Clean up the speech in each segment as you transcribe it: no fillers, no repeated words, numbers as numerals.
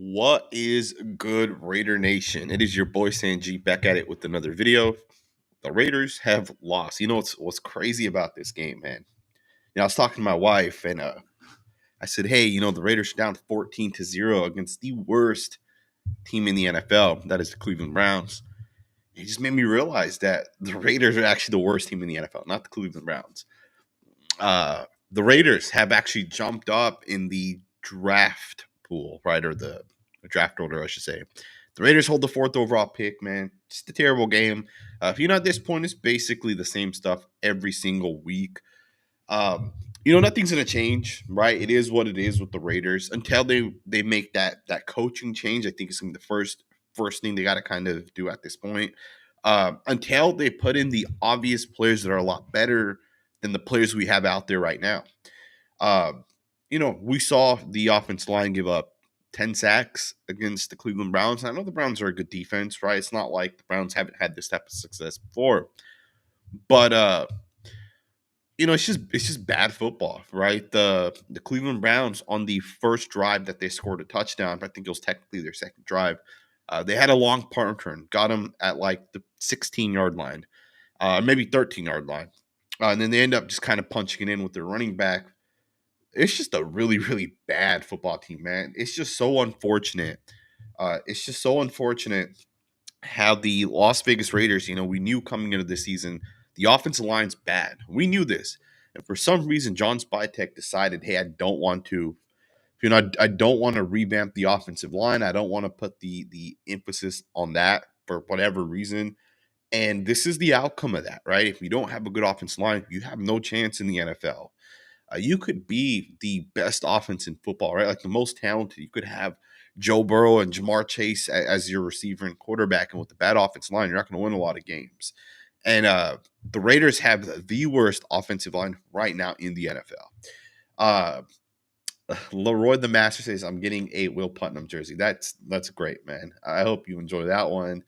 What is good, Raider Nation? It is your boy Sanjit back at it with another video. The Raiders have lost. You know what's crazy about this game, man? I was talking to my wife, and I said, "Hey, the Raiders are down 14-0 against the worst team in the NFL. That is the Cleveland Browns." It just made me realize that the Raiders are actually the worst team in the NFL, not the Cleveland Browns. The Raiders have actually jumped up in the draft pool, right? Or the draft order, I should say. The Raiders hold the fourth overall pick, man. Just a terrible game. If you're not at this point, it's basically the same stuff every single week. Nothing's going to change, right? It is what it is with the Raiders until they make that coaching change. I think it's going to be the first thing they got to kind of do at this point. Until they put in the obvious players that are a lot better than the players we have out there right now. We saw the offensive line give up 10 sacks against the Cleveland Browns. I know the Browns are a good defense, right? It's not like the Browns haven't had this type of success before. But it's just bad football, right? The Cleveland Browns on the first drive that they scored a touchdown, I think it was technically their second drive. They had a long punt return, got them at like the 16-yard line, maybe 13-yard line. And then they end up just kind of punching it in with their running back. It's just a really, really bad football team, man. It's just so unfortunate. How the Las Vegas Raiders, we knew coming into this season, the offensive line's bad. We knew this. And for some reason, John Spytek decided, hey, I don't want to revamp the offensive line. I don't want to put the emphasis on that for whatever reason. And this is the outcome of that, right? If you don't have a good offensive line, you have no chance in the NFL. You could be the best offense in football, right? Like the most talented. You could have Joe Burrow and Jamar Chase as your receiver and quarterback. And with the bad offensive line, you're not going to win a lot of games. And the Raiders have the worst offensive line right now in the NFL. Leroy the Master says, I'm getting a Will Putnam jersey. That's great, man. I hope you enjoy that one.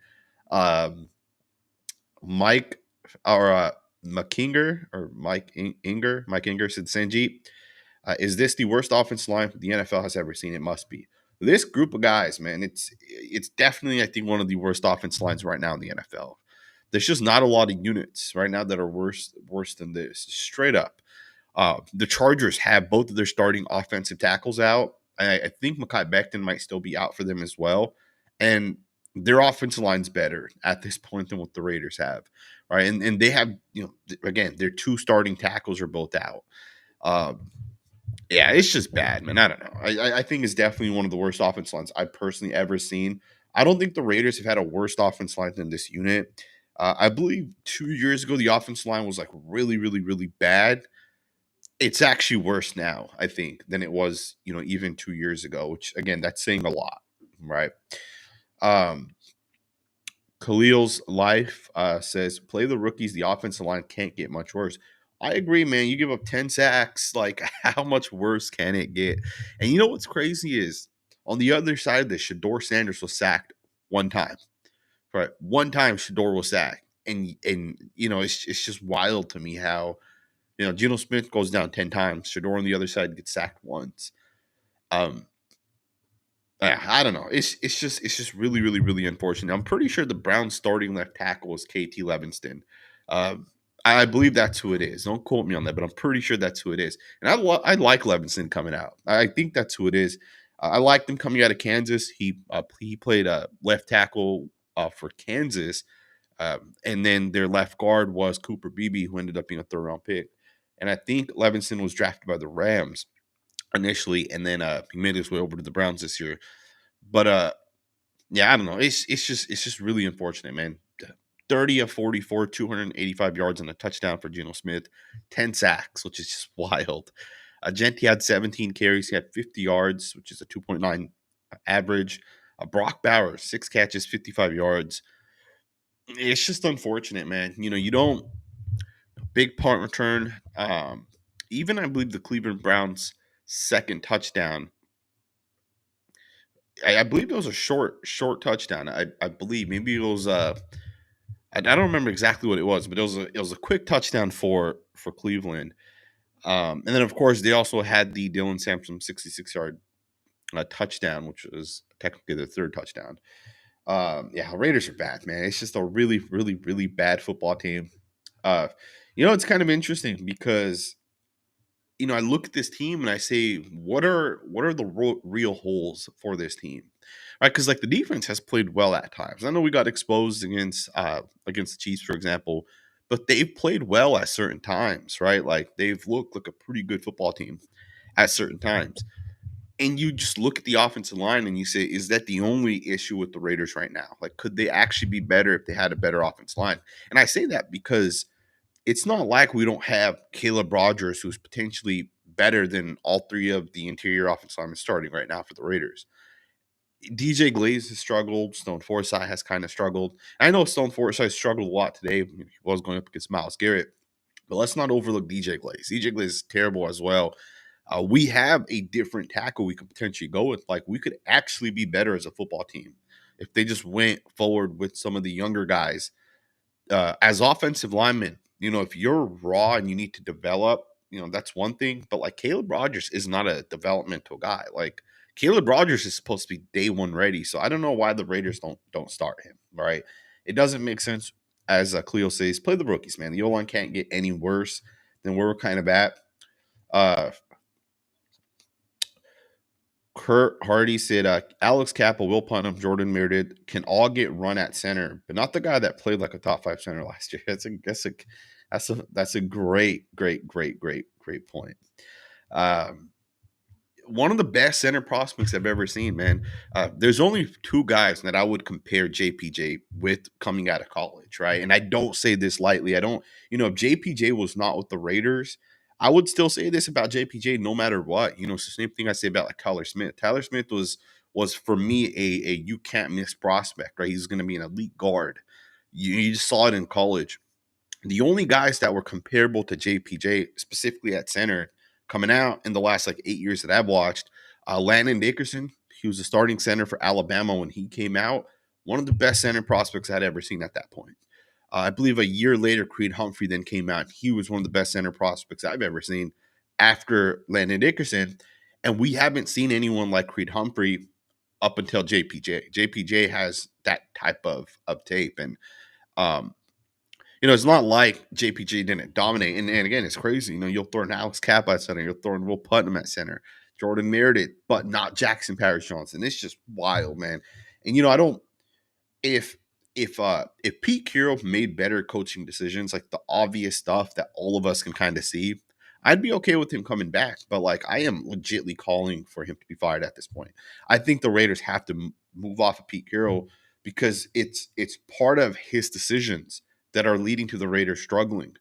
Mike Inger said, Sanjit, is this the worst offensive line the NFL has ever seen? It must be. This group of guys, man, it's definitely, I think, one of the worst offensive lines right now in the NFL. There's just not a lot of units right now that are worse than this. Straight up. The Chargers have both of their starting offensive tackles out. I think Mekhi Becton might still be out for them as well. And their offensive line's better at this point than what the Raiders have, right? And they have, again, their two starting tackles are both out. Yeah, it's just bad, man. I don't know. I think it's definitely one of the worst offensive lines I've personally ever seen. I don't think the Raiders have had a worse offensive line than this unit. I believe 2 years ago, the offensive line was like really, really, really bad. It's actually worse now, I think, than it was, even 2 years ago, which, again, that's saying a lot, right? Khalil's Life says, play the rookies. The offensive line can't get much worse. I agree, man. You give up 10 sacks. Like, how much worse can it get? And you know what's crazy is on the other side of this, Shedeur Sanders was sacked one time. Right. One time Shedeur was sacked. And it's just wild to me how, Geno Smith goes down 10 times. Shedeur on the other side gets sacked once. I don't know. It's just really, really, really unfortunate. I'm pretty sure the Browns starting left tackle was KT Levinston. I believe that's who it is. Don't quote me on that, but I'm pretty sure that's who it is. And I like Levinston coming out. I think that's who it is. I liked him coming out of Kansas. He played left tackle for Kansas, and then their left guard was Cooper Beebe, who ended up being a third-round pick. And I think Levinston was drafted by the Rams initially, and then he made his way over to the Browns this year. But yeah, I don't know. It's just really unfortunate, man. 30 of 44, 285 yards and a touchdown for Geno Smith, 10 sacks, which is just wild. Jeanty had 17 carries. He had 50 yards, which is a 2.9 average. Brock Bowers, 6 catches, 55 yards. It's just unfortunate, man. You don't big punt return. Even I believe the Cleveland Browns' second touchdown, I believe it was a short touchdown. I believe maybe it was I don't remember exactly what it was, but it was a quick touchdown for Cleveland. And then of course they also had the Dylan Sampson 66-yard touchdown, which was technically their third touchdown. Yeah, Raiders are bad, man. It's just a really, really, really bad football team. Uh, it's kind of interesting because I look at this team and I say, what are the real holes for this team, right? Because like the defense has played well at times. I know we got exposed against the Chiefs, for example, but they've played well at certain times, right? Like they've looked like a pretty good football team at certain times. And you just look at the offensive line and you say, is that the only issue with the Raiders right now? Like, could they actually be better if they had a better offensive line? And I say that because it's not like we don't have Caleb Rogers, who's potentially better than all three of the interior offensive linemen starting right now for the Raiders. DJ Glaze has struggled. Stone Forsythe has kind of struggled. I know Stone Forsythe struggled a lot today. He was going up against Myles Garrett. But let's not overlook DJ Glaze. DJ Glaze is terrible as well. We have a different tackle we could potentially go with. Like, we could actually be better as a football team if they just went forward with some of the younger guys as offensive linemen. If you're raw and you need to develop, that's one thing. But like Caleb Rogers is not a developmental guy. Like Caleb Rogers is supposed to be day one ready. So I don't know why the Raiders don't start him. Right? It doesn't make sense. As Cleo says, play the rookies, man. The O-line can't get any worse than where we're kind of at. Kurt Hardy said, Alex Cappa, Will Putnam, Jordan Meredith can all get run at center, but not the guy that played like a top 5 center last year. That's a great, great, great, great, great point. One of the best center prospects I've ever seen, man. There's only two guys that I would compare JPJ with coming out of college, right? And I don't say this lightly. I don't, if JPJ was not with the Raiders, I would still say this about JPJ no matter what. It's the same thing I say about like Tyler Smith. Tyler Smith was for me a you can't miss prospect, right? He's going to be an elite guard. You just saw it in college. The only guys that were comparable to JPJ, specifically at center, coming out in the last like 8 years that I've watched, Landon Dickerson, he was the starting center for Alabama when he came out. One of the best center prospects I'd ever seen at that point. I believe a year later, Creed Humphrey then came out. He was one of the best center prospects I've ever seen after Landon Dickerson. And we haven't seen anyone like Creed Humphrey up until JPJ. JPJ has that type of tape. And it's not like JPJ didn't dominate. And again, it's crazy. You'll throw an Alex Kappa at center. You'll throw in Will Putnam at center. Jordan Meredith, but not Jackson Parrish Johnson. It's just wild, man. And, I don't – if Pete Carroll made better coaching decisions, like the obvious stuff that all of us can kind of see, I'd be okay with him coming back. But, like, I am legitly calling for him to be fired at this point. I think the Raiders have to move off of Pete Carroll because it's part of his decisions that are leading to the Raiders struggling.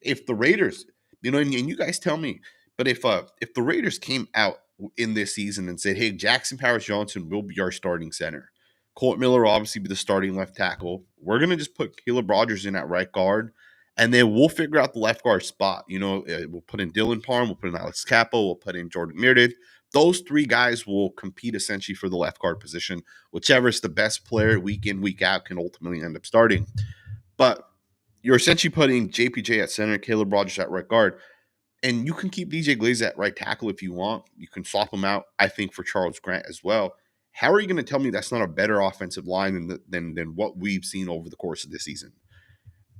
If the Raiders, and you guys tell me, but if the Raiders came out in this season and said, hey, Jackson Powers Johnson will be our starting center, Colt Miller will obviously be the starting left tackle, we're going to just put Caleb Rogers in at right guard, and then we'll figure out the left guard spot. We'll put in Dylan Parham, we'll put in Alex Cappa, we'll put in Jordan Meredith. Those three guys will compete essentially for the left guard position. Whichever is the best player week in, week out can ultimately end up starting. But you're essentially putting JPJ at center, Caleb Rogers at right guard, and you can keep DJ Glaze at right tackle if you want. You can swap him out, I think, for Charles Grant as well. How are you going to tell me that's not a better offensive line than what we've seen over the course of this season?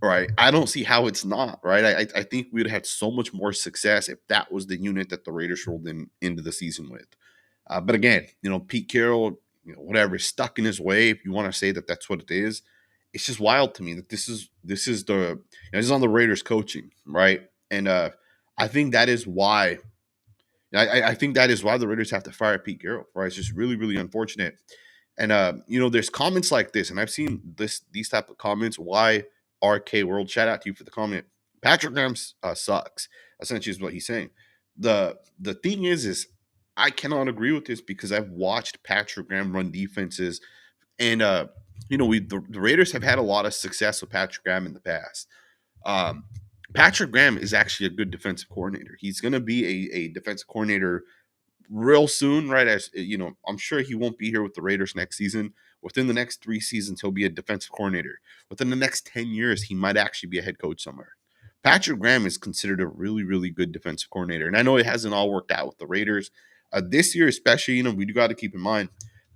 Right? I don't see how it's not, right? I think we'd have had so much more success if that was the unit that the Raiders rolled into the season with. But again, Pete Carroll, whatever, is stuck in his way. If you want to say that that's what it is, it's just wild to me that this is on the Raiders coaching, right? And I think that is why I think that is why the Raiders have to fire Pete Carroll, right? It's just really, really unfortunate. And there's comments like this, and I've seen these type of comments. Why RK World? Shout out to you for the comment. Patrick Graham sucks. Essentially, is what he's saying. The thing is I cannot agree with this because I've watched Patrick Graham run defenses, and the Raiders have had a lot of success with Patrick Graham in the past. Patrick Graham is actually a good defensive coordinator. He's going to be a defensive coordinator real soon, right? As I'm sure he won't be here with the Raiders next season. Within the next 3 seasons, he'll be a defensive coordinator. Within the next 10 years, he might actually be a head coach somewhere. Patrick Graham is considered a really, really good defensive coordinator. And I know it hasn't all worked out with the Raiders. This year, especially, we do got to keep in mind,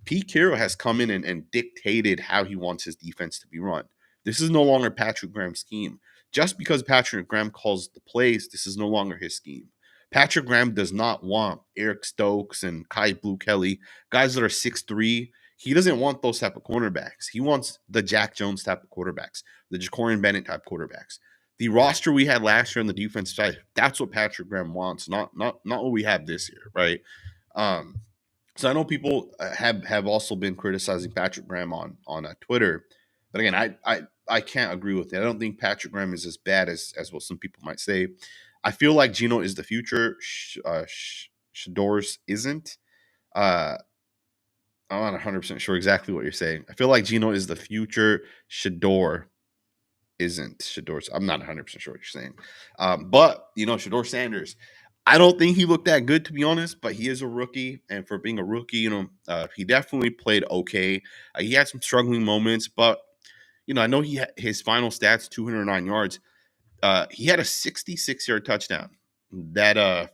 Pete Carroll has come in and dictated how he wants his defense to be run. This is no longer Patrick Graham's scheme. Just because Patrick Graham calls the plays, this is no longer his scheme. Patrick Graham does not want Eric Stokes and Kai Blue Kelly, guys that are 6'3". He doesn't want those type of cornerbacks. He wants the Jack Jones type of quarterbacks, the Jacorian Bennett type quarterbacks. The roster we had last year on the defensive side, that's what Patrick Graham wants, not what we have this year, right? So I know people have also been criticizing Patrick Graham on Twitter, but again, I can't agree with it. I don't think Patrick Graham is as bad as what some people might say. I feel like Geno is the future. Shador's isn't. I'm not 100% sure exactly what you're saying. I feel like Geno is the future. Shador isn't. Shador's. I'm not 100% sure what you're saying. But Shador Sanders, I don't think he looked that good, to be honest, but he is a rookie. And for being a rookie, he definitely played okay. He had some struggling moments, but, I know his final stats, 209 yards. He had a 66-yard touchdown that,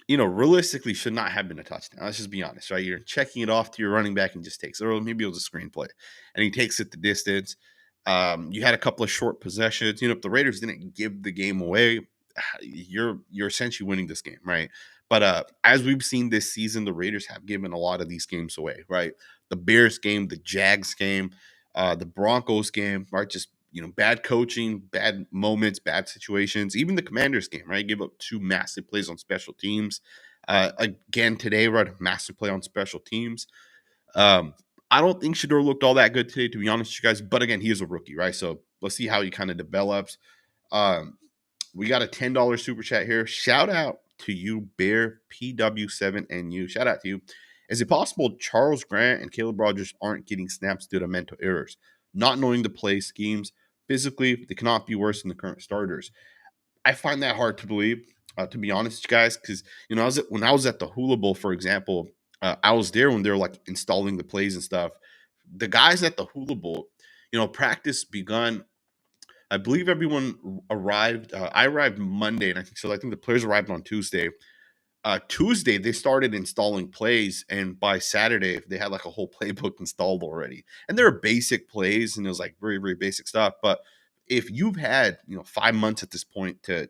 realistically should not have been a touchdown. Let's just be honest, right? You're checking it off to your running back and just takes it. Or maybe it was a screenplay. And he takes it the distance. You had a couple of short possessions. If the Raiders didn't give the game away, you're essentially winning this game, right? But as we've seen this season, the Raiders have given a lot of these games away, right? The Bears game, the Jags game, the Broncos game, right? Just bad coaching, bad moments, bad situations. Even the Commanders game, right? Give up 2 massive plays on special teams. Again today, right? Massive play on special teams. I don't think Shador looked all that good today, to be honest with you guys. But again, he is a rookie, right? So let's see how he kind of develops. We got a $10 super chat here. Shout out to you, Bear PW7NU. Shout out to you. Is it possible Charles Grant and Caleb Rogers aren't getting snaps due to mental errors, not knowing the play schemes? Physically, they cannot be worse than the current starters. I find that hard to believe, to be honest, with you guys, because when I was at the Hula Bowl, for example, I was there when they were like installing the plays and stuff. The guys at the Hula Bowl, practice begun. I believe everyone arrived. I arrived Monday, and I think the players arrived on Tuesday. Tuesday, they started installing plays, and by Saturday, they had like a whole playbook installed already. And there are basic plays, and it was like very, very basic stuff. But if you've had 5 months at this point to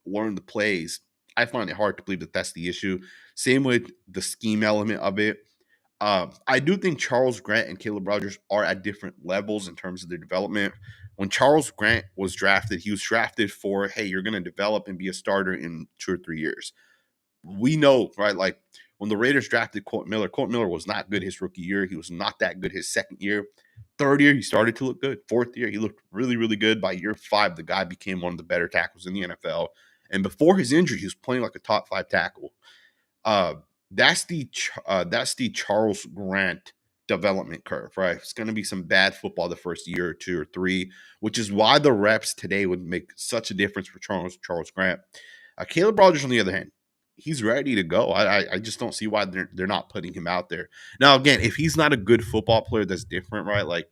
learn the plays, I find it hard to believe that that's the issue. Same with the scheme element of it. I do think Charles Grant and Caleb Rogers are at different levels in terms of their development. When Charles Grant was drafted, he was drafted for, hey, you're going to develop and be a starter in 2 or 3 years. We know, right? Like when the Raiders drafted Colt Miller was not good his rookie year. He was not that good his second year. Third year, he started to look good. Fourth year, he looked really, really good. By year 5, the guy became one of the better tackles in the NFL. And before his injury, he was playing like a top 5 tackle. That's the Charles Grant development curve, right? It's going to be some bad football the first year or 2 or 3, which is why the reps today would make such a difference for Charles Grant. Caleb Rogers, on the other hand, he's ready to go. I just don't see why they're not putting him out there. Now, again, if he's not a good football player, that's different, right? Like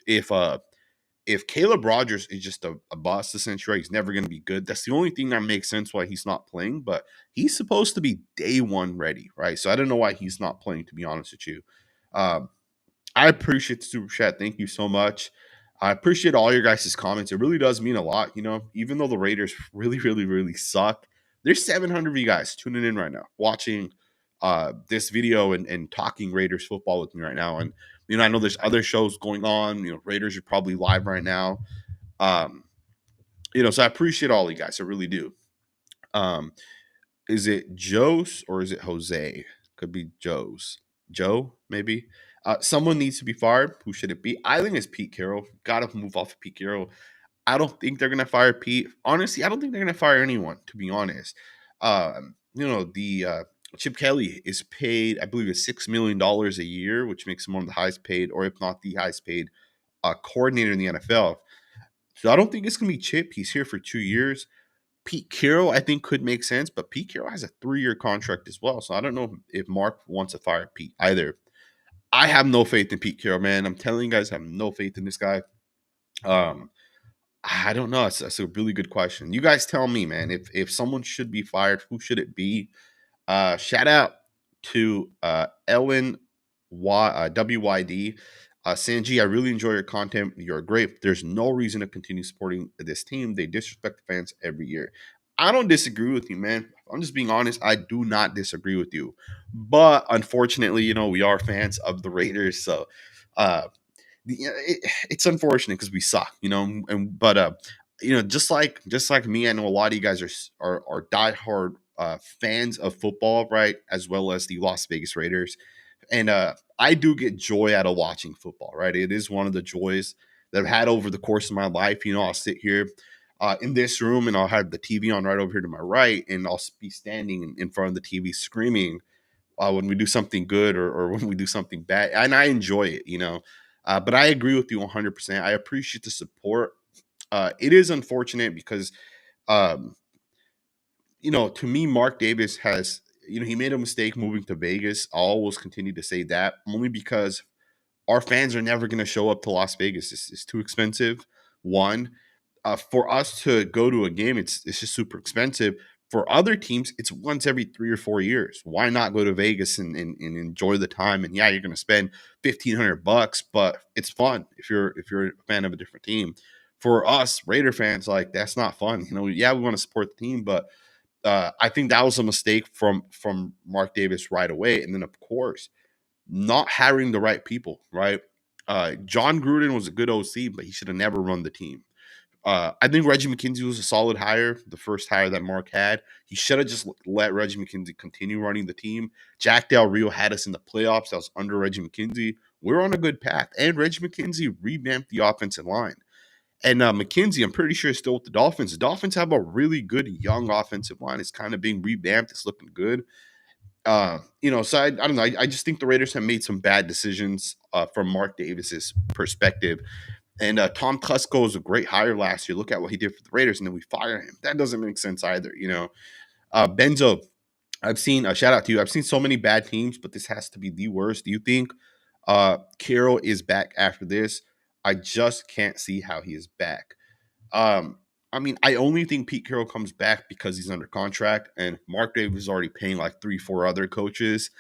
if Caleb Rogers is just a bust, essentially, he's never going to be good. That's the only thing that makes sense why he's not playing. But he's supposed to be day one ready, right? So I don't know why he's not playing, to be honest with you. I appreciate the super chat. Thank you so much. I appreciate all your guys' comments. It really does mean a lot, even though the Raiders really, really, really suck. There's 700 of you guys tuning in right now, watching this video and talking Raiders football with me right now. And, I know there's other shows going on. Raiders are probably live right now. So I appreciate all you guys. I really do. Is it Joe's or is it Jose? Could be Joe's. Joe, maybe. Someone needs to be fired. Who should it be? I think it's Pete Carroll. Got to move off of Pete Carroll. I don't think they're going to fire Pete. Honestly, I don't think they're going to fire anyone, to be honest. Chip Kelly is paid, I believe it's $6 million a year, which makes him one of the highest paid, or if not the highest paid coordinator in the NFL. So I don't think it's going to be Chip. He's here for 2 years. Pete Carroll, I think, could make sense, but Pete Carroll has a 3-year contract as well. So I don't know if Mark wants to fire Pete either. I have no faith in Pete Carroll, man. I'm telling you guys, I have no faith in this guy. I don't know. That's a really good question. You guys tell me, man. If someone should be fired, who should it be? Shout out to Ellen WYD. Sanji, I really enjoy your content. You're great. There's no reason to continue supporting this team. They disrespect the fans every year. I don't disagree with you, man. I'm just being honest. I do not disagree with you. But unfortunately, we are fans of the Raiders. So uh, it's unfortunate because we suck, and but just like me, I know a lot of you guys are diehard fans of football, right? As well as the Las Vegas Raiders, and I do get joy out of watching football, right? It is one of the joys that I've had over the course of my life. I'll sit here in this room and I'll have the TV on right over here to my right, and I'll be standing in front of the TV screaming when we do something good or when we do something bad, and I enjoy it. But I agree with you 100%. I appreciate the support. It is unfortunate because, um, to me, Mark Davis he made a mistake moving to Vegas. I'll always continue to say that only because our fans are never going to show up to Las Vegas. It's too expensive. One, for us to go to a game, it's just super expensive. For other teams, it's once every 3 or 4 years. Why not go to Vegas and enjoy the time? And yeah, you're going to spend $1,500, but it's fun if you're a fan of a different team. For us Raider fans, like that's not fun. Yeah, we want to support the team, but I think that was a mistake from Mark Davis right away. And then of course, not hiring the right people, right? John Gruden was a good OC, but he should have never run the team. I think Reggie McKenzie was a solid hire, the first hire that Mark had. He should have just let Reggie McKenzie continue running the team. Jack Del Rio had us in the playoffs. That was under Reggie McKenzie. We're on a good path. And Reggie McKenzie revamped the offensive line. And McKenzie, I'm pretty sure, is still with the Dolphins. The Dolphins have a really good young offensive line. It's kind of being revamped. It's looking good. So I don't know. I just think the Raiders have made some bad decisions from Mark Davis's perspective. And Tom Tusko was a great hire last year. Look at what he did for the Raiders, and then we fire him. That doesn't make sense either. Benzo, I've seen a shout out to you. I've seen so many bad teams, but this has to be the worst. Do you think Carroll is back after this? I just can't see how he is back. Um, I mean, I only think Pete Carroll comes back because he's under contract, and Mark Davis is already paying like 3, 4 other coaches.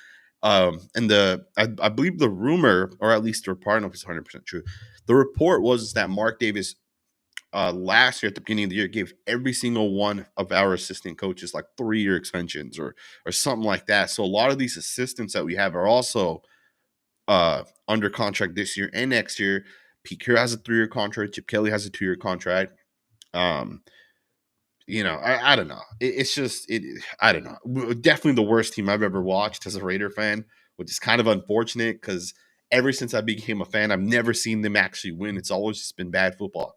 And I believe the rumor, or at least the report, I don't know if it's 100% true. The report was that Mark Davis last year at the beginning of the year gave every single one of our assistant coaches like 3-year extensions or something like that. So a lot of these assistants that we have are also under contract this year and next year. Pete Carroll has a 3-year contract. Chip Kelly has a 2-year contract. Um, I don't know. It's just I don't know. Definitely the worst team I've ever watched as a Raider fan, which is kind of unfortunate because ever since I became a fan, I've never seen them actually win. It's always just been bad football.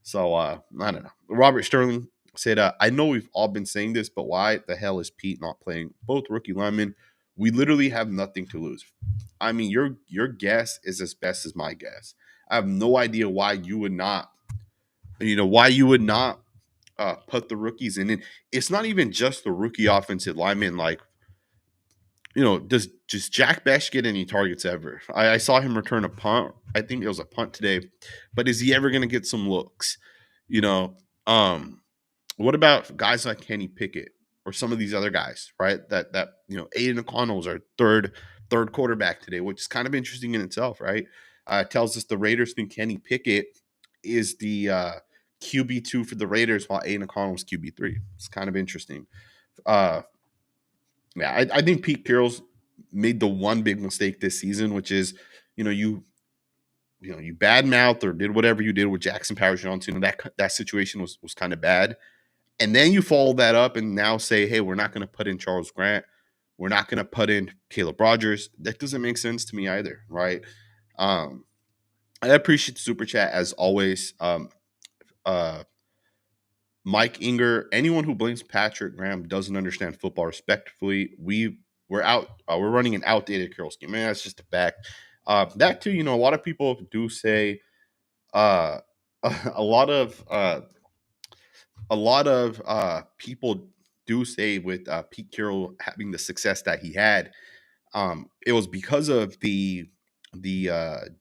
So I don't know. Robert Sterling said, "I know we've all been saying this, but why the hell is Pete not playing both rookie linemen? We literally have nothing to lose." I mean, your guess is as best as my guess. I have no idea why you would not. Why you would not put the rookies in it. It's not even just the rookie offensive lineman. Like, does just Jack Bech get any targets ever? I saw him return a punt. I think it was a punt today, but is he ever going to get some looks? You know, um, what about guys like Kenny Pickett or some of these other guys, right? Aiden O'Connell's our third quarterback today, which is kind of interesting in itself, right? It tells us the Raiders think Kenny Pickett is the QB2 for the Raiders, while Aiden O'Connell's QB3. It's kind of interesting. Uh, yeah, I think Pete Carroll's made the one big mistake this season, which is, you badmouthed or did whatever you did with Jackson Powers Johnson, and that situation was kind of bad. And then you follow that up and now say, hey, we're not going to put in Charles Grant. We're not going to put in Caleb Rogers. That doesn't make sense to me either, right? Um, I appreciate the super chat as always. Uh, Mike Inger, anyone who blames Patrick Graham doesn't understand football. Respectfully, we're out. We're running an outdated Carroll scheme. Man, that's just a fact. That too, a lot of people do say uh, a lot of people do say with Pete Carroll having the success that he had, it was because of the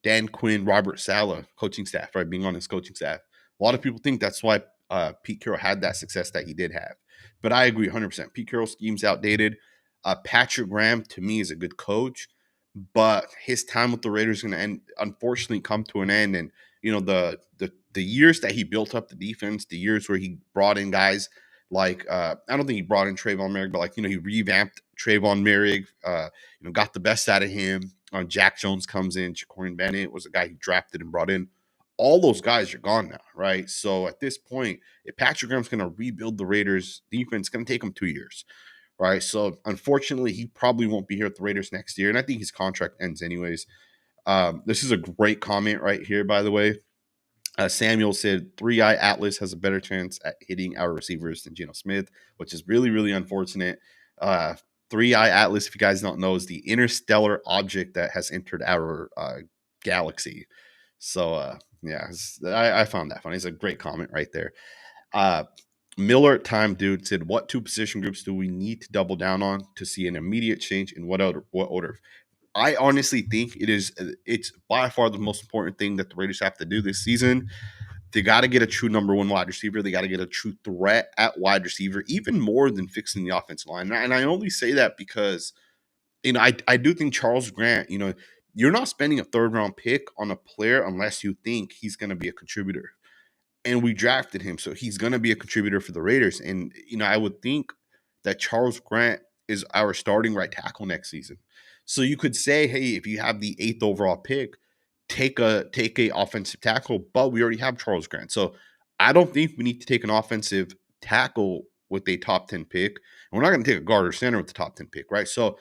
Dan Quinn, Robert Saleh coaching staff, right, being on his coaching staff. A lot of people think that's why Pete Carroll had that success that he did have. But I agree 100%. Pete Carroll's scheme's outdated. Patrick Graham, to me, is a good coach, but his time with the Raiders is going to end, unfortunately, come to an end. And the years that he built up the defense, the years where he brought in guys like I don't think he brought in Trayvon Merrick, but like he revamped Trayvon Merrick, got the best out of him. Jack Jones comes in, Jacorian Bennett was a guy he drafted and brought in. All those guys are gone now, right? So at this point, if Patrick Graham's going to rebuild the Raiders defense, it's going to take him 2 years, right? So unfortunately, he probably won't be here at the Raiders next year, and I think his contract ends anyways. This is a great comment right here, by the way. Samuel said, Three-Eye Atlas has a better chance at hitting our receivers than Geno Smith, which is really, really unfortunate. Three-Eye Atlas, if you guys don't know, is the interstellar object that has entered our galaxy. So, yeah, I found that funny. It's a great comment right there. Miller Time Dude said, what two position groups do we need to double down on to see an immediate change in what order? I honestly think it's by far the most important thing that the Raiders have to do this season. They got to get a true number one wide receiver. They got to get a true threat at wide receiver, even more than fixing the offensive line. And I only say that because, I do think Charles Grant, you're not spending a third round pick on a player unless you think he's going to be a contributor. And we drafted him, so he's going to be a contributor for the Raiders. And, I would think that Charles Grant is our starting right tackle next season. So you could say, hey, if you have the 8th overall pick, take a offensive tackle, but we already have Charles Grant. So I don't think we need to take an offensive tackle with a top 10 pick. And we're not going to take a guard or center with the top 10 pick, right? So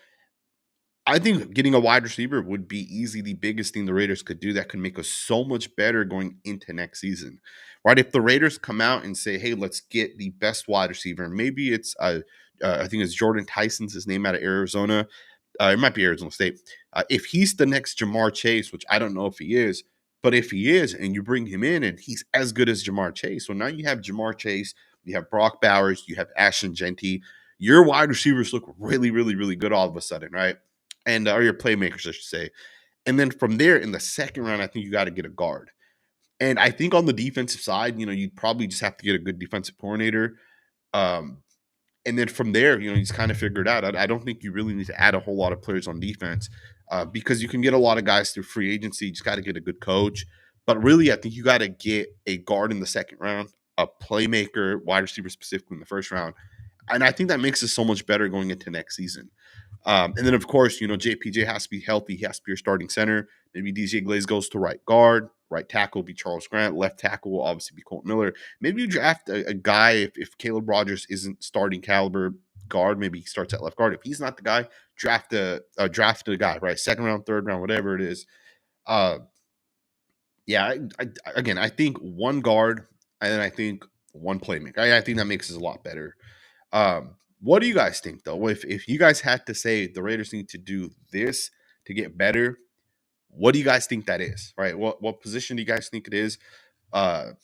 I think getting a wide receiver would be easily the biggest thing the Raiders could do that could make us so much better going into next season, right? If the Raiders come out and say, hey, let's get the best wide receiver, and maybe it's, I think it's Jordan Tyson's his name out of Arizona. It might be Arizona State. If he's the next Jamar Chase, which I don't know if he is, but if he is, and you bring him in and he's as good as Jamar Chase, so now you have Jamar Chase, you have Brock Bowers, you have Ashton Jeanty. Your wide receivers look really, really, really good all of a sudden, right? And or your playmakers, I should say. And then from there, in the second round, I think you got to get a guard. And I think on the defensive side, you'd probably just have to get a good defensive coordinator. And then from there, you just kind of figure it out. I don't think you really need to add a whole lot of players on defense because you can get a lot of guys through free agency. You just got to get a good coach. But really, I think you got to get a guard in the second round, a playmaker, wide receiver specifically in the first round. And I think that makes us so much better going into next season. And then, of course, JPJ has to be healthy. He has to be your starting center. Maybe DJ Glaze goes to right guard. Right tackle will be Charles Grant. Left tackle will obviously be Colton Miller. Maybe you draft a guy if Caleb Rogers isn't starting caliber guard. Maybe he starts at left guard. If he's not the guy, draft a guy, right? Second round, third round, whatever it is. Yeah, I think one guard and then I think one playmaker. I think that makes us a lot better. What do you guys think, though? If you guys had to say the Raiders need to do this to get better, what do you guys think that is? Right? What position do you guys think it is? Let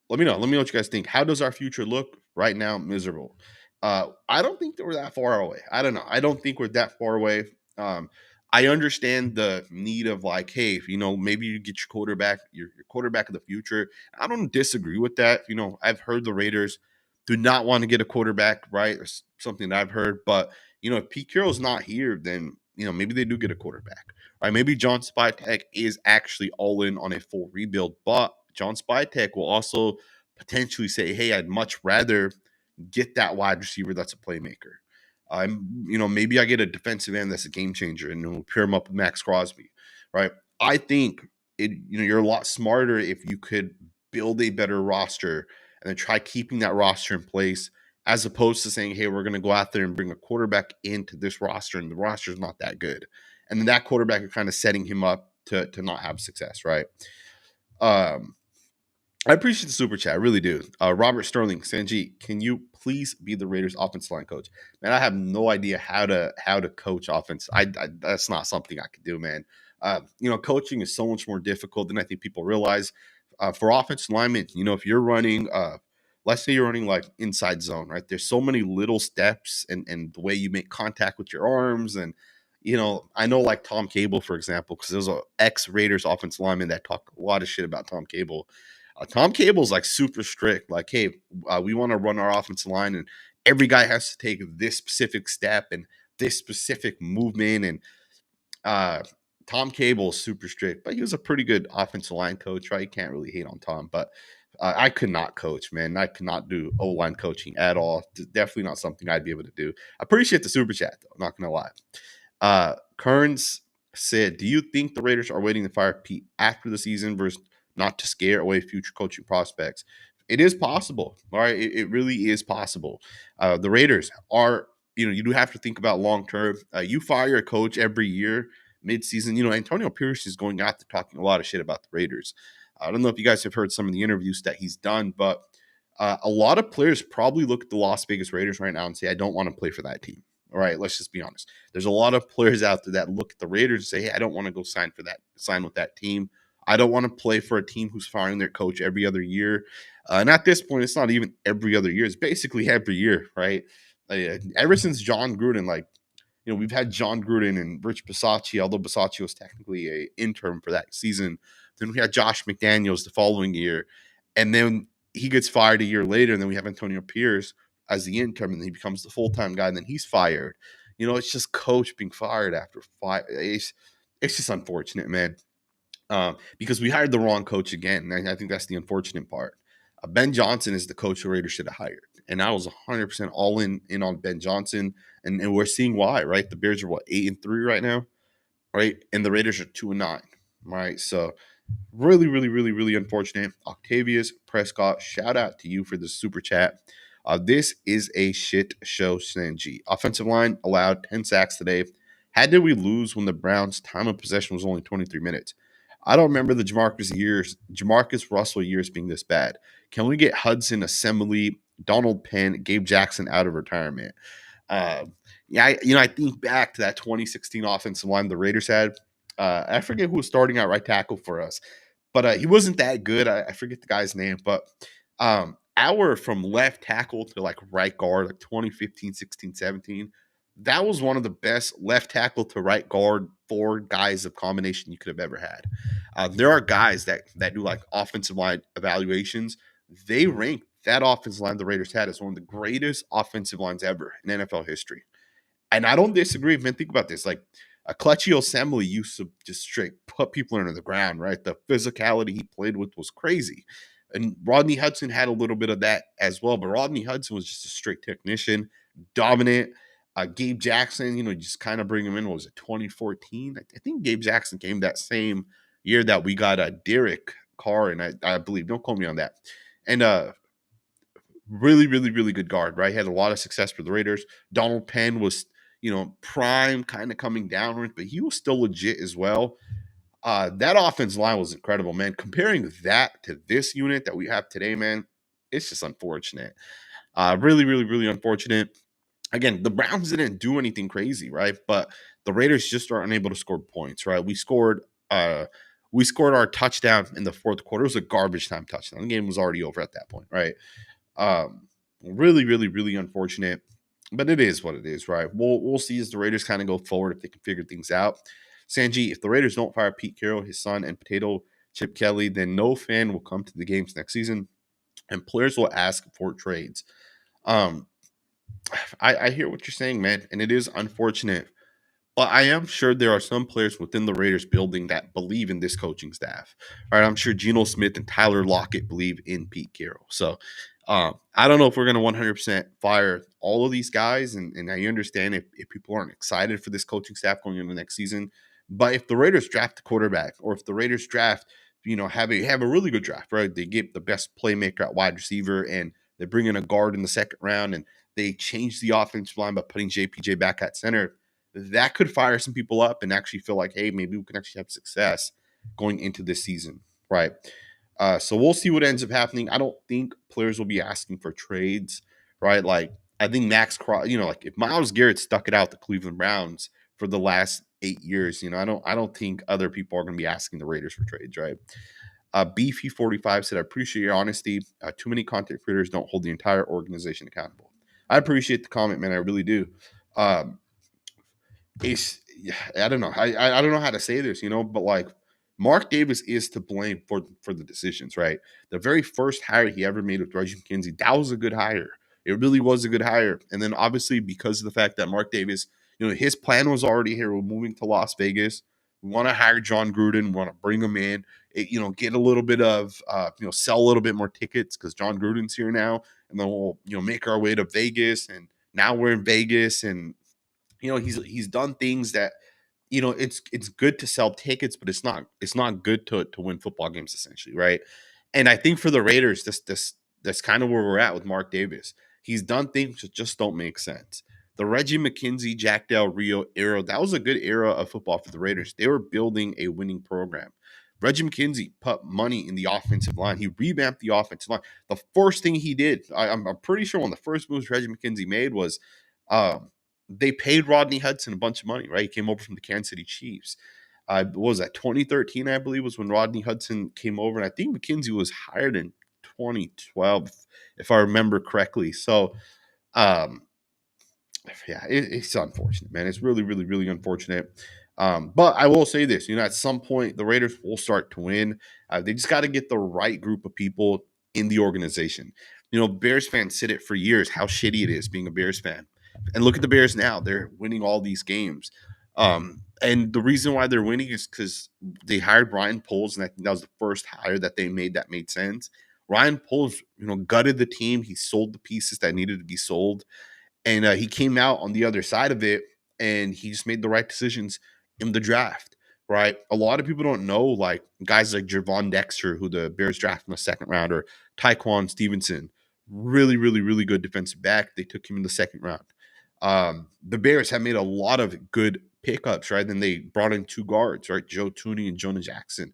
me know. Let me know what you guys think. How does our future look right now? Miserable. I don't think that we're that far away. I don't know. I don't think we're that far away. I understand the need of like, hey, maybe you get your quarterback of the future. I don't disagree with that. I've heard the Raiders do not want to get a quarterback, right? Or something that I've heard. But, if Pete Carroll's not here, then, maybe they do get a quarterback. Right? Maybe John Spytek is actually all in on a full rebuild. But John Spytek will also potentially say, hey, I'd much rather get that wide receiver that's a playmaker. Maybe I get a defensive end that's a game changer and we'll pair him up with Maxx Crosby, right? I think you're a lot smarter if you could build a better roster and then try keeping that roster in place as opposed to saying, hey, we're going to go out there and bring a quarterback into this roster and the roster is not that good. And then that quarterback are kind of setting him up to not have success, right? I appreciate the super chat. I really do. Robert Sterling, Sanjit, can you please be the Raiders offensive line coach? Man, I have no idea how to coach offense. I that's not something I could do, man. Coaching is so much more difficult than I think people realize. For offensive linemen, if you're running, let's say you're running like inside zone, right? There's so many little steps and the way you make contact with your arms. And, I know like Tom Cable, for example, because there's an ex-Raiders offensive lineman that talked a lot of shit about Tom Cable. Tom Cable's like super strict. Like, hey, we want to run our offensive line, and every guy has to take this specific step and this specific movement. And uh, Tom Cable is super strict, but he was a pretty good offensive line coach, right? You can't really hate on Tom, but I could not coach, man. I could not do O line coaching at all. Definitely not something I'd be able to do. I appreciate the super chat, though. I'm not gonna lie. Kearns said, "Do you think the Raiders are waiting to fire Pete after the season versus not to scare away future coaching prospects?" It is possible, all right. It really is possible. The Raiders are, you do have to think about long term. You fire a coach every year, mid-season. Antonio Pierce is going out there talking a lot of shit about the Raiders. I don't know if you guys have heard some of the interviews that he's done, but a lot of players probably look at the Las Vegas Raiders right now and say, "I don't want to play for that team." All right, let's just be honest. There's a lot of players out there that look at the Raiders and say, "Hey, I don't want to go sign with that team. I don't want to play for a team who's firing their coach every other year." And at this point, it's not even every other year; it's basically every year, right? Ever since John Gruden, we've had John Gruden and Rich Bisaccia, although Bisaccia was technically a intern for that season. Then we had Josh McDaniels the following year, and then he gets fired a year later, and then we have Antonio Pierce as the intern, and he becomes the full-time guy, and then he's fired. It's just coach being fired after five. It's just unfortunate, man, because we hired the wrong coach again, and I think that's the unfortunate part. Ben Johnson is the coach the Raiders should have hired, and I was 100% all in on Ben Johnson, and we're seeing why, right? The Bears are 8-3 right now, right, and the Raiders are 2-9, right? So really, really, really, really unfortunate. Octavius Prescott, shout out to you for the super chat. This is a shit show, Sanjit. Offensive line allowed 10 sacks today. How did we lose when the Browns' time of possession was only 23 minutes? I don't remember the Jamarcus Russell years being this bad. Can we get Hudson, Assembly, Donald Penn, Gabe Jackson out of retirement? I think back to that 2016 offensive line the Raiders had. I forget who was starting at right tackle for us, but he wasn't that good. I forget the guy's name, but our from left tackle to like right guard, like 2015, 16, 17, that was one of the best left tackle to right guard four guys of combination you could have ever had. There are guys that do like offensive line evaluations. They rank that offensive line the Raiders had as one of the greatest offensive lines ever in NFL history. And I don't disagree, man. Think about this. Like a Clutchy Assembly used to just straight put people under the ground, right? The physicality he played with was crazy. And Rodney Hudson had a little bit of that as well. But Rodney Hudson was just a straight technician, dominant. Gabe Jackson, just kind of bring him in. What was it, 2014? I think Gabe Jackson came that same year that we got Derek Carr, and I believe. Don't quote me on that. And really, really, really good guard, right? He had a lot of success for the Raiders. Donald Penn was, prime kind of coming downward, but he was still legit as well. That offense line was incredible, man. Comparing that to this unit that we have today, man, it's just unfortunate. Really, really, really unfortunate. Again, the Browns didn't do anything crazy, right? But the Raiders just are unable to score points, right? We scored our touchdown in the fourth quarter. It was a garbage time touchdown. The game was already over at that point, right? Really, really, really unfortunate, but it is what it is, right? We'll see as the Raiders kind of go forward if they can figure things out. Sanji, if the Raiders don't fire Pete Carroll, his son, and potato Chip Kelly, then no fan will come to the games next season, and players will ask for trades. I hear what you're saying, man, and it is unfortunate. But I am sure there are some players within the Raiders building that believe in this coaching staff. All right, I'm sure Geno Smith and Tyler Lockett believe in Pete Carroll. So I don't know if we're going to 100% fire all of these guys, and I understand if people aren't excited for this coaching staff going into the next season. But if the Raiders draft a quarterback, or if the Raiders draft, have a really good draft, right? They get the best playmaker at wide receiver, and they bring in a guard in the second round, and they change the offensive line by putting JPJ back at center. That could fire some people up and actually feel like, hey, maybe we can actually have success going into this season, right? So we'll see what ends up happening. I don't think players will be asking for trades, right? Like I think maxx, like if Myles Garrett stuck it out the Cleveland Browns for the last 8 years, I don't think other people are going to be asking the Raiders for trades, right? Beefy45 said, "I appreciate your honesty. Too many content creators don't hold the entire organization accountable." I appreciate the comment, man. I really do. It's I don't know. I don't know how to say this, but like Mark Davis is to blame for the decisions, right? The very first hire he ever made with Reggie McKenzie, that was a good hire. It really was a good hire. And then obviously because of the fact that Mark Davis, his plan was already here. We're moving to Las Vegas. We want to hire John Gruden. We want to bring him in. Get a little bit of, sell a little bit more tickets because John Gruden's here now, and then we'll, make our way to Vegas. And now we're in Vegas, and he's done things that it's good to sell tickets, but it's not good to win football games essentially, right? And I think for the Raiders, that's kind of where we're at with Mark Davis. He's done things that just don't make sense. The Reggie McKenzie, Jack Del Rio era, that was a good era of football for the Raiders. They were building a winning program. Reggie McKenzie put money in the offensive line. He revamped the offensive line. The first thing he did, I'm pretty sure one of the first moves Reggie McKenzie made was they paid Rodney Hudson a bunch of money, right? He came over from the Kansas City Chiefs. What was that, 2013, I believe, was when Rodney Hudson came over. And I think McKenzie was hired in 2012, if I remember correctly. So, um, yeah, it's unfortunate, man. It's really, really, really unfortunate. But I will say this, at some point the Raiders will start to win. They just got to get the right group of people in the organization. Bears fans said it for years how shitty it is being a Bears fan. And look at the Bears now. They're winning all these games. And the reason why they're winning is because they hired Ryan Poles, and I think that was the first hire that they made that made sense. Ryan Poles, gutted the team. He sold the pieces that needed to be sold. And he came out on the other side of it, and he just made the right decisions in the draft, right? A lot of people don't know, like guys like Javon Dexter, who the Bears drafted in the second round, or Tyquan Stevenson, really, really, really good defensive back. They took him in the second round. The Bears have made a lot of good pickups, right? Then they brought in two guards, right? Joe Tooney and Jonah Jackson.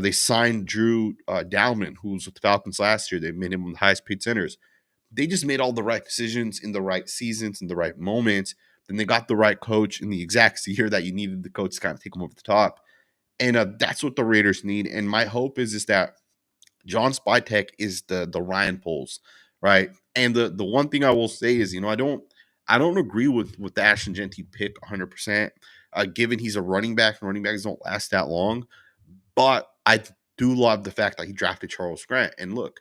They signed Drew Dalman, who was with the Falcons last year. They made him one of the highest paid centers. They just made all the right decisions in the right seasons, in the right moments. Then they got the right coach in the exact year that you needed the coach to kind of take them over the top. And that's what the Raiders need. And my hope is that John Spytek is the Ryan Poles, right? And the one thing I will say is, I don't agree with the Ashton Jeanty pick 100%. Given he's a running back, and running backs don't last that long. But I do love the fact that he drafted Charles Grant. And look,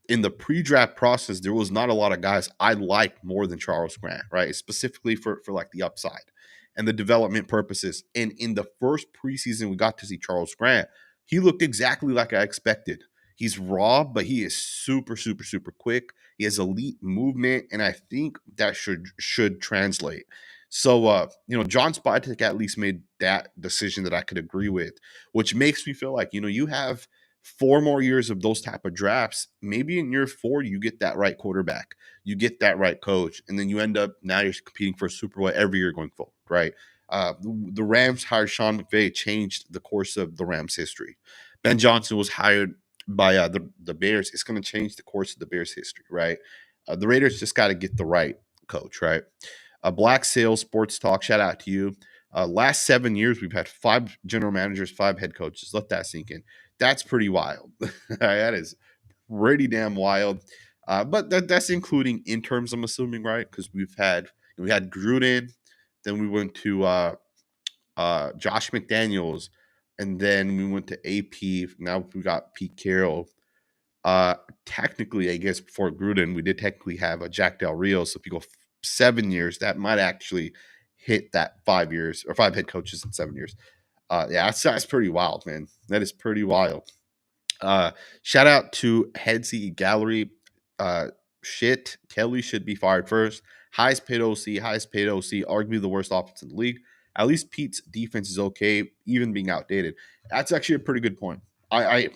in the pre-draft process, there was not a lot of guys I liked more than Charles Grant, right? Specifically for like the upside and the development purposes. And in the first preseason, we got to see Charles Grant. He looked exactly like I expected. He's raw, but he is super, super, super quick. He has elite movement, and I think that should translate. So, John Spytek at least made that decision that I could agree with, which makes me feel like, you have 4 more years of those type of drafts. Maybe in year 4, you get that right quarterback, you get that right coach, and then you end up now you're competing for a Super Bowl every year going forward, right? The Rams hired Sean McVay, changed the course of the Rams' history. Ben Johnson was hired by the Bears. It's going to change the course of the Bears' history, right? The Raiders just got to get the right coach, right? Black Sales Sports Talk, shout out to you. Last 7 years, we've had 5 general managers, 5 head coaches. Let that sink in. That's pretty wild. That is pretty damn wild. But that's including interns, I'm assuming, right? Because we had Gruden, then we went to Josh McDaniels, and then we went to AP. Now we got Pete Carroll. Technically, I guess before Gruden, we did technically have a Jack Del Rio. So if you go 7 years, that might actually hit that 5 years or 5 head coaches in 7 years. Yeah, that's pretty wild, man. That is pretty wild. Shout out to Headsy Gallery. Shit, Kelly should be fired first. Highest paid OC, arguably the worst offense in the league. At least Pete's defense is okay, even being outdated. That's actually a pretty good point. I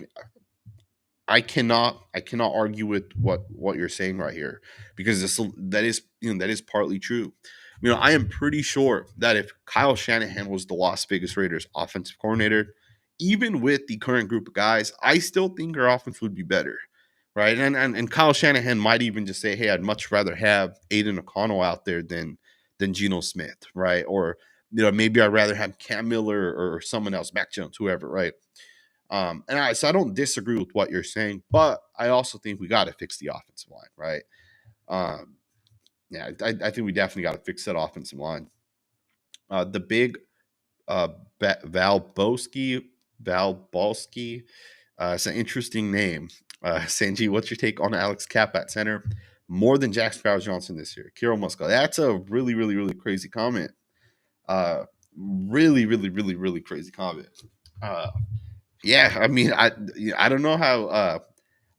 cannot argue with what you're saying right here, because that is partly true. I am pretty sure that if Kyle Shanahan was the Las Vegas Raiders offensive coordinator, even with the current group of guys, I still think our offense would be better, right? And Kyle Shanahan might even just say, "Hey, I'd much rather have Aiden O'Connell out there than Geno Smith, right? Or maybe I'd rather have Cam Miller or someone else, Mac Jones, whoever, right?" So I don't disagree with what you're saying, but I also think we got to fix the offensive line, right? Um, yeah, I think we definitely got to fix that offensive line. The big Val Boski, Valbolski. It's an interesting name. Sanji, what's your take on Alex Cap at center? More than Jack Sparrow Johnson this year. Carroll must go. That's a really, really, really crazy comment. Uh, really, really, really, really crazy comment. Uh, yeah, I mean, I don't know how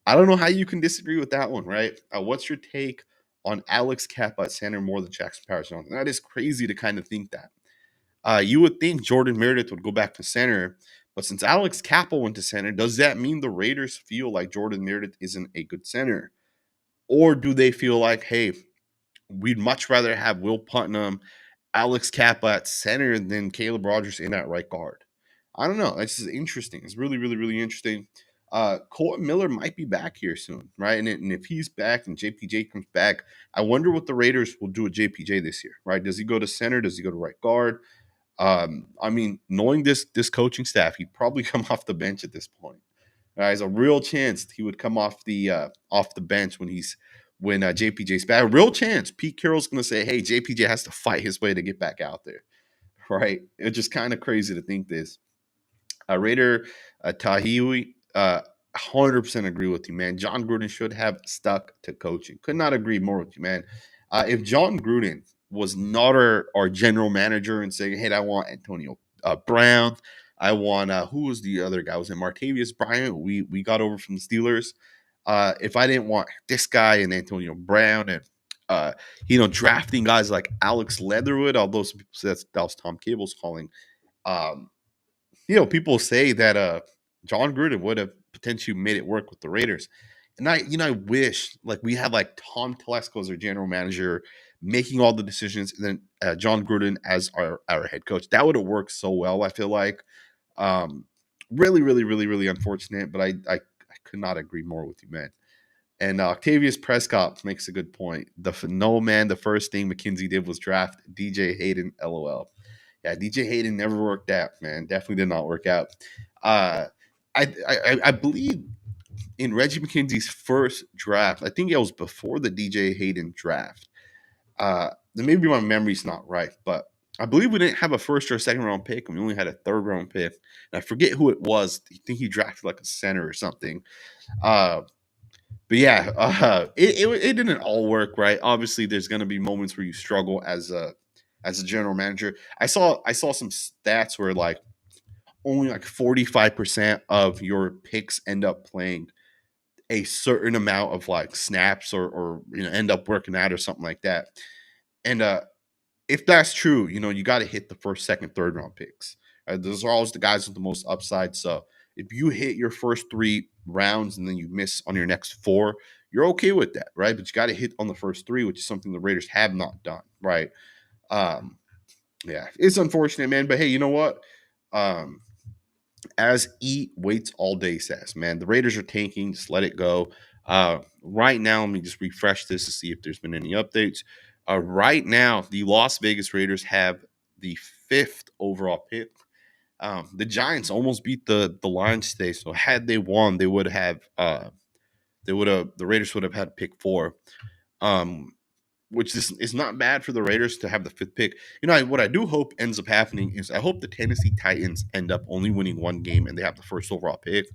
I don't know how you can disagree with that one, right? What's your take on Alex Cap at center more than Jackson Powers Johnson? That is crazy to kind of think that. You would think Jordan Meredith would go back to center, but since Alex Capel went to center, does that mean the Raiders feel like Jordan Meredith isn't a good center? Or do they feel like, hey, we'd much rather have Will Putnam, Alex Kappa at center than Caleb Rogers in at right guard? I don't know. This is interesting. It's really, really, really interesting. Colton Miller might be back here soon, right? And if he's back and JPJ comes back, I wonder what the Raiders will do with JPJ this year, right? Does he go to center? Does he go to right guard? I mean, knowing this coaching staff, he'd probably come off the bench at this point. There's a real chance he would come off the bench when JPJ's back. A real chance Pete Carroll's going to say, "Hey, JPJ has to fight his way to get back out there." Right? It's just kind of crazy to think this. Raider Tahiwi, 100% agree with you, man. John Gruden should have stuck to coaching. Could not agree more with you, man. If John Gruden was not our general manager and saying, "Hey, I want Antonio Brown, I want who was the other guy? Was it Martavius Bryant? We got over from the Steelers. If I didn't want this guy and Antonio Brown and drafting guys like Alex Leatherwood, although some people say that was Tom Cable's calling." Um, people say that John Gruden would have potentially made it work with the Raiders. And I wish like we had like Tom Telesco as our general manager making all the decisions, and then John Gruden as our head coach. That would have worked so well. I feel like really, really, really, really unfortunate, but I could not agree more with you, man. And Octavius Prescott makes a good point. The first thing McKenzie did was draft DJ Hayden. LOL. Yeah, DJ Hayden never worked out, man. Definitely did not work out. I believe in Reggie McKenzie's first draft, I think it was before the DJ Hayden draft. Maybe my memory's not right, but I believe we didn't have a first or second round pick, and we only had a third round pick. And I forget who it was. I think he drafted like a center or something. But yeah, it didn't all work, right? Obviously, there's going to be moments where you struggle as a general manager. I saw some stats where like only like 45% of your picks end up playing a certain amount of like snaps or end up working out or something like that. And if that's true, you got to hit the first, second, third round picks. Those are always the guys with the most upside. So if you hit your first 3 rounds and then you miss on your next 4, you're okay with that, right? But you got to hit on the first 3, which is something the Raiders have not done, right? Yeah, it's unfortunate, man. But hey, you know what? As Eat Waits All Day says, man, the Raiders are tanking. Just let it go. Right now, let me just refresh this to see if there's been any updates. Right now, the Las Vegas Raiders have the 5th overall pick. The Giants almost beat the Lions today, so had they won, they would have the Raiders would have had pick 4. Which is not bad for the Raiders to have the 5th pick. What I do hope ends up happening is I hope the Tennessee Titans end up only winning 1 game and they have the 1st overall pick.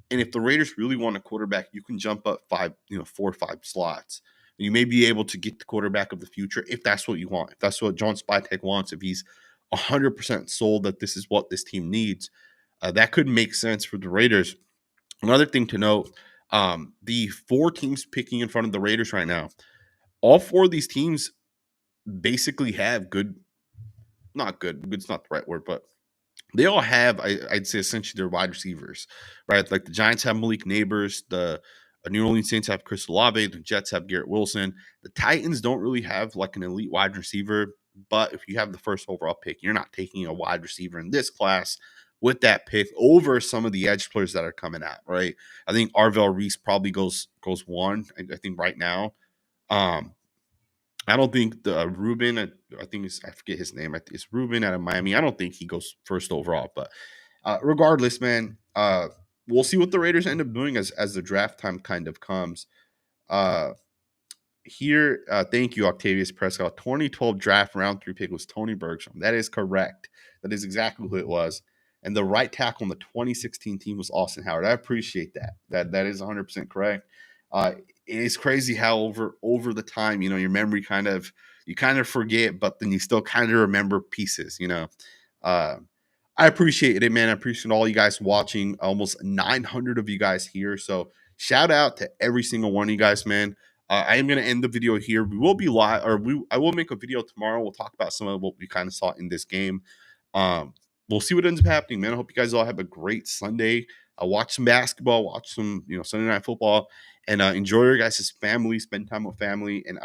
And if the Raiders really want a quarterback, you can jump up 4 or 5 slots. You may be able to get the quarterback of the future if that's what you want. If that's what John Spytek wants, if he's 100% sold that this is what this team needs, that could make sense for the Raiders. Another thing to note, the 4 teams picking in front of the Raiders right now, all 4 of these teams basically have good's not the right word, but they all have, I'd say, essentially their wide receivers, right? Like the Giants have Malik Neighbors, the New Orleans Saints have Chris Olave, the Jets have Garrett Wilson. The Titans don't really have like an elite wide receiver, but if you have the 1st overall pick, you're not taking a wide receiver in this class with that pick over some of the edge players that are coming out, right? I think Arvell Reese probably goes 1, I think right now. I don't think the Ruben, I think I forget his name. It's Ruben out of Miami. I don't think he goes 1st overall, but regardless, man, we'll see what the Raiders end up doing as the draft time kind of comes. Thank you, Octavius Prescott. 2012 draft round 3 pick was Tony Bergstrom. That is correct. That is exactly who it was. and the right tackle on the 2016 team was Austin Howard. I appreciate that. That is 100% correct. It's crazy how over the time, your memory you kind of forget, but then you still kind of remember pieces. Uh, I appreciate it, man. I appreciate all you guys watching. Almost 900 of you guys here. So shout out to every single one of you guys, man. I am going to end the video here. We will be live, I will make a video tomorrow. We'll talk about some of what we kind of saw in this game. We'll see what ends up happening, man. I hope you guys all have a great Sunday. Watch some basketball, watch some, Sunday night football, and enjoy your guys' family, spend time with family. And